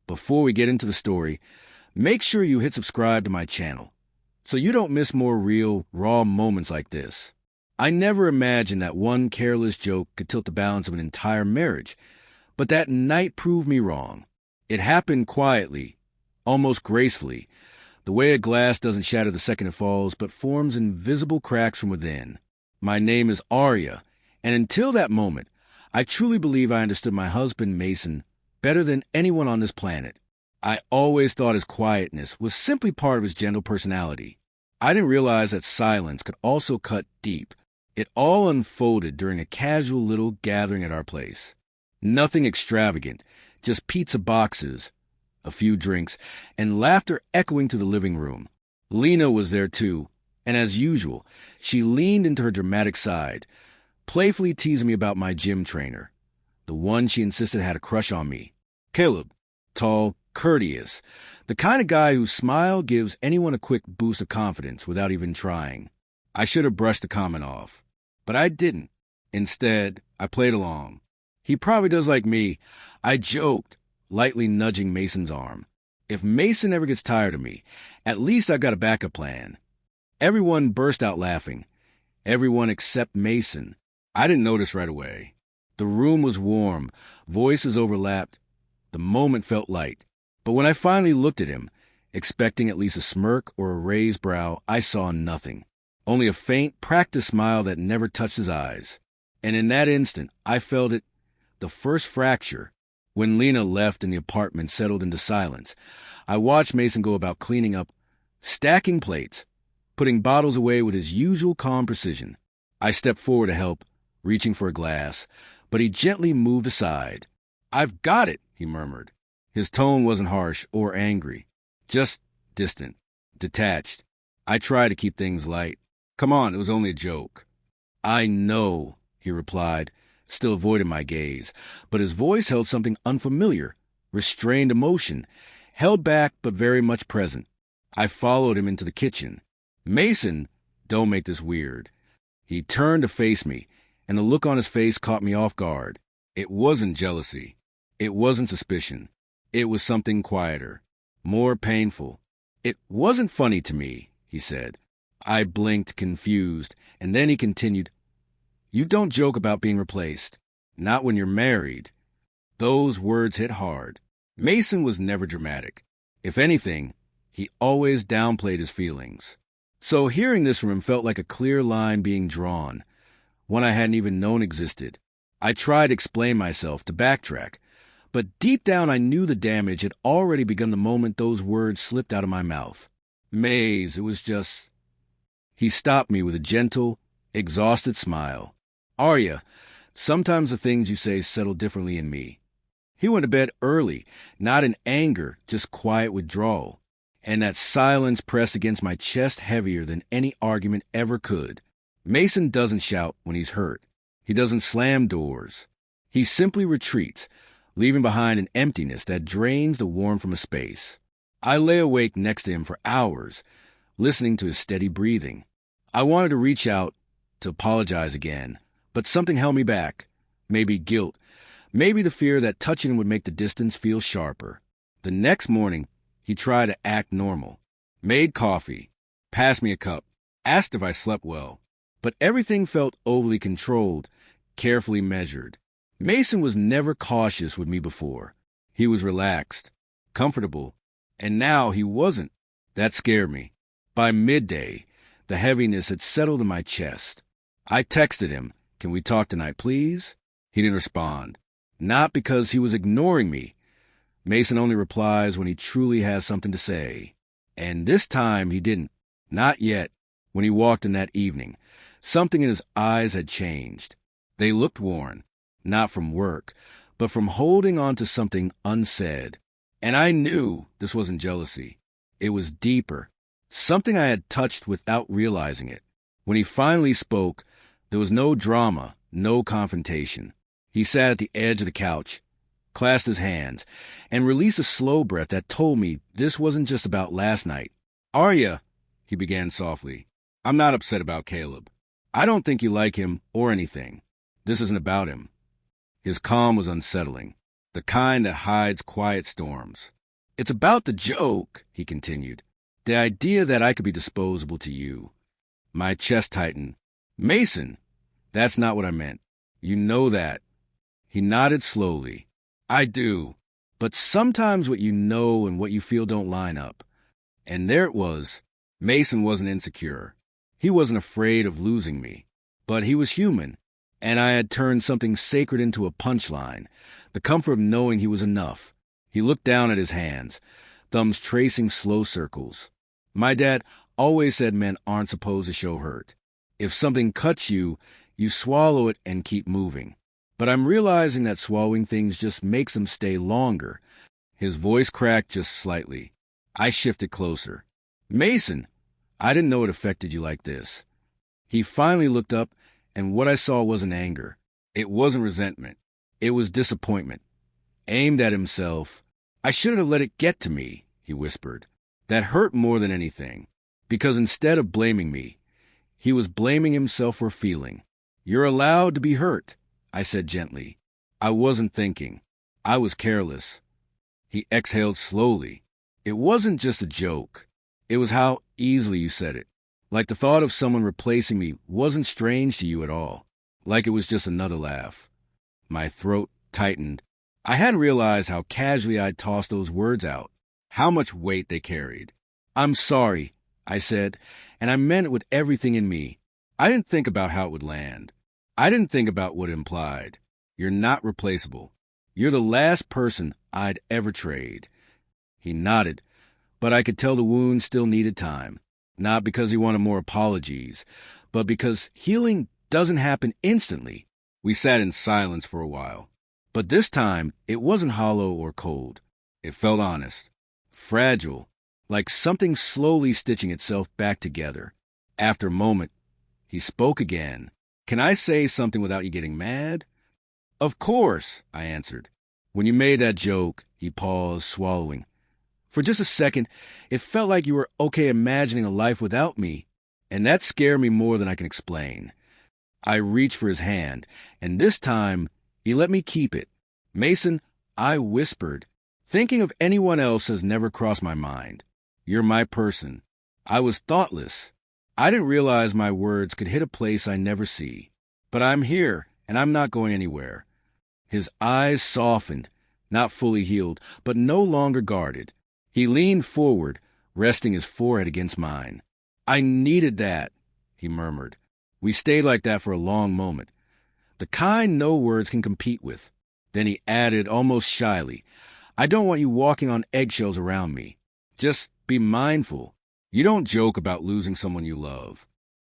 before we get into the story, make sure you hit subscribe to my channel so you don't miss more real, raw moments like this. I never imagined that one careless joke could tilt the balance of an entire marriage, but that night proved me wrong. It happened quietly, almost gracefully, the way a glass doesn't shatter the second it falls, but forms invisible cracks from within. My name is Arya, and until that moment, I truly believe I understood my husband, Mason, better than anyone on this planet. I always thought his quietness was simply part of his gentle personality. I didn't realize that silence could also cut deep. It all unfolded during a casual little gathering at our place. Nothing extravagant, just pizza boxes, a few drinks, and laughter echoing to the living room. Lena was there too, and as usual, she leaned into her dramatic side, playfully teasing me about my gym trainer, the one she insisted had a crush on me. Caleb, tall, courteous, the kind of guy whose smile gives anyone a quick boost of confidence without even trying. I should have brushed the comment off, but I didn't. Instead, I played along. He probably does like me. I joked, lightly nudging Mason's arm. If Mason ever gets tired of me, at least I've got a backup plan. Everyone burst out laughing. Everyone except Mason. I didn't notice right away. The room was warm. Voices overlapped. The moment felt light. But when I finally looked at him, expecting at least a smirk or a raised brow, I saw nothing. Only a faint, practiced smile that never touched his eyes. And in that instant, I felt it, the first fracture. When Lena left and the apartment settled into silence, I watched Mason go about cleaning up, stacking plates, putting bottles away with his usual calm precision. I stepped forward to help, reaching for a glass, but he gently moved aside. "I've got it," he murmured. His tone wasn't harsh or angry, just distant, detached. I tried to keep things light. "Come on, it was only a joke." "I know," he replied, still avoiding my gaze, but his voice held something unfamiliar, restrained emotion, held back but very much present. I followed him into the kitchen. "Mason, don't make this weird." He turned to face me, and the look on his face caught me off guard. It wasn't jealousy. It wasn't suspicion. It was something quieter, more painful. "It wasn't funny to me," he said. I blinked, confused, and then he continued, "You don't joke about being replaced. Not when you're married." Those words hit hard. Mason was never dramatic. If anything, he always downplayed his feelings. So hearing this from him felt like a clear line being drawn, one I hadn't even known existed. I tried to explain myself, to backtrack, but deep down I knew the damage had already begun the moment those words slipped out of my mouth. "Maze, it was just—" He stopped me with a gentle, exhausted smile. "Arya, sometimes the things you say settle differently in me." He went to bed early, not in anger, just quiet withdrawal. And that silence pressed against my chest heavier than any argument ever could. Mason doesn't shout when he's hurt. He doesn't slam doors. He simply retreats, leaving behind an emptiness that drains the warmth from a space. I lay awake next to him for hours, listening to his steady breathing. I wanted to reach out, to apologize again, but something held me back. Maybe guilt. Maybe the fear that touching him would make the distance feel sharper. The next morning, he tried to act normal. Made coffee, passed me a cup, asked if I slept well. But everything felt overly controlled, carefully measured. Mason was never cautious with me before. He was relaxed, comfortable, and now he wasn't. That scared me. By midday, the heaviness had settled in my chest. I texted him, "Can we talk tonight, please?" He didn't respond. Not because he was ignoring me. Mason only replies when he truly has something to say. And this time he didn't. Not yet. When he walked in that evening, something in his eyes had changed. They looked worn, not from work, but from holding on to something unsaid. And I knew this wasn't jealousy. It was deeper, something I had touched without realizing it. When he finally spoke, there was no drama, no confrontation. He sat at the edge of the couch, clasped his hands, and released a slow breath that told me this wasn't just about last night. "Arya," he began softly, "I'm not upset about Caleb. I don't think you like him or anything. This isn't about him." His calm was unsettling, the kind that hides quiet storms. It's about the joke, he continued. The idea that I could be disposable to you. My chest tightened. Mason, that's not what I meant. You know that. He nodded slowly. I do. But sometimes what you know and what you feel don't line up. And there it was. Mason wasn't insecure. He wasn't afraid of losing me. But he was human. And I had turned something sacred into a punchline. The comfort of knowing he was enough. He looked down at his hands, thumbs tracing slow circles. My dad always said men aren't supposed to show hurt. If something cuts you, you swallow it and keep moving. But I'm realizing that swallowing things just makes them stay longer. His voice cracked just slightly. I shifted closer. Mason, I didn't know it affected you like this. He finally looked up, and what I saw wasn't anger. It wasn't resentment. It was disappointment. Aimed at himself. I shouldn't have let it get to me, he whispered. That hurt more than anything. Because instead of blaming me, he was blaming himself for feeling. You're allowed to be hurt, I said gently. I wasn't thinking. I was careless. He exhaled slowly. It wasn't just a joke. It was how easily you said it. Like the thought of someone replacing me wasn't strange to you at all. Like it was just another laugh. My throat tightened. I hadn't realized how casually I'd tossed those words out, how much weight they carried. I'm sorry, I said, and I meant it with everything in me. I didn't think about how it would land. I didn't think about what it implied. You're not replaceable. You're the last person I'd ever trade. He nodded, but I could tell the wound still needed time. Not because he wanted more apologies, but because healing doesn't happen instantly. We sat in silence for a while. But this time, it wasn't hollow or cold. It felt honest, fragile, like something slowly stitching itself back together. After a moment, he spoke again. Can I say something without you getting mad? Of course, I answered. When you made that joke, he paused, swallowing. For just a second, it felt like you were okay imagining a life without me, and that scared me more than I can explain. I reached for his hand, and this time, he let me keep it. Mason, I whispered. Thinking of anyone else has never crossed my mind. You're my person. I was thoughtless. I didn't realize my words could hit a place I never see. But I'm here, and I'm not going anywhere. His eyes softened, not fully healed, but no longer guarded. He leaned forward, resting his forehead against mine. I needed that, he murmured. We stayed like that for a long moment. The kind no words can compete with. Then he added, almost shyly, I don't want you walking on eggshells around me. Just be mindful. You don't joke about losing someone you love.